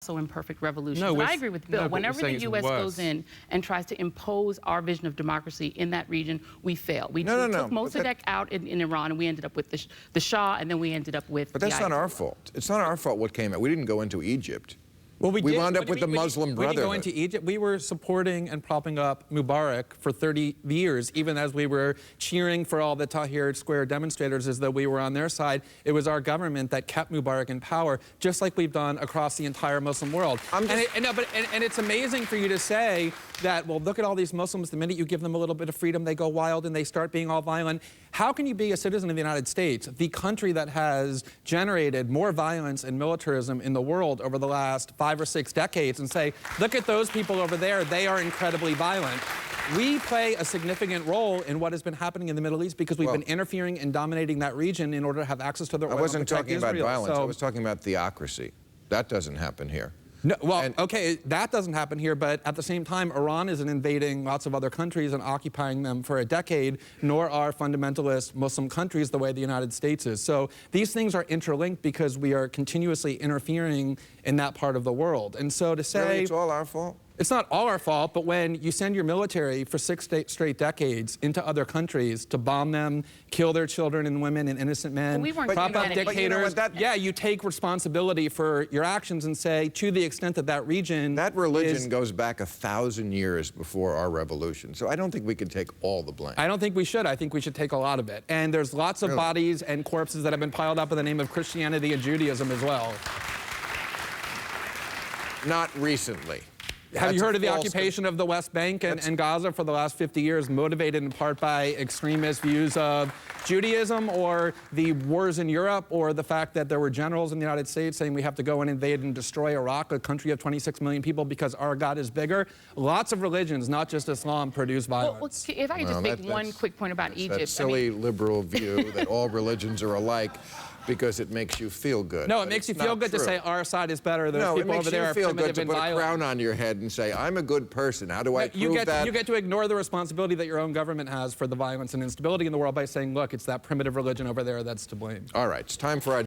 also imperfect revolutions. No, and I agree with Bill. no, but Whenever we're the saying U.S. it's goes worse. in and tries to impose our vision of democracy in that region, we fail. We No, took Mossadegh out in Iran, and we ended up with the Shah, and then we ended up with. But that's not our fault. It's not our fault what came out. We didn't go into Egypt. Well, we wound up with the Muslim Brotherhood. We didn't go Brotherhood. into Egypt. We were supporting and propping up Mubarak for 30 years, even as we were cheering for all the Tahrir Square demonstrators as though we were on their side. It was our government that kept Mubarak in power, just like we've done across the entire Muslim world. And it's amazing for you to say that, well, look at all these Muslims. The minute you give them a little bit of freedom, they go wild and they start being all violent. How can you be a citizen of the United States, the country that has generated more violence and militarism in the world over the last 5 or 6 decades, and say, look at those people over there, they are incredibly violent? We play a significant role in what has been happening in the Middle East because we've been interfering and dominating that region in order to have access to the oil. I wasn't talking about Israel. violence. I was talking about theocracy. That doesn't happen here. No, well, okay, that doesn't happen here, but at the same time, Iran isn't invading lots of other countries and occupying them for a decade, nor are fundamentalist Muslim countries the way the United States is. So these things are interlinked because we are continuously interfering in that part of the world. And so to say... Really, it's all our fault? It's not all our fault, but when you send your military for 6 straight decades into other countries to bomb them, kill their children and women and innocent men, prop up dictators, yeah, you take responsibility for your actions and say, to the extent that that region... That religion goes back 1,000 years before our revolution, so I don't think we can take all the blame. I don't think we should. I think we should take a lot of it. And there's lots of bodies and corpses that have been piled up in the name of Christianity and Judaism as well. Not recently. Have you heard of the occupation of the West Bank and Gaza for the last 50 years, motivated in part by extremist views of Judaism, or the wars in Europe, or the fact that there were generals in the United States saying we have to go and invade and destroy Iraq, a country of 26 million people, because our God is bigger? Lots of religions, not just Islam, produce violence. Well, if I could just make one quick point about Egypt. That silly liberal view that all religions are alike because it makes you feel good. No, it makes you feel good to say our side is better than people over there are primitive and violent. No, it makes you feel good to put a crown on your head and say, I'm a good person. How do I prove that? You get to ignore the responsibility that your own government has for the violence and instability in the world by saying, look, it's that primitive religion over there that's to blame. All right, it's time for our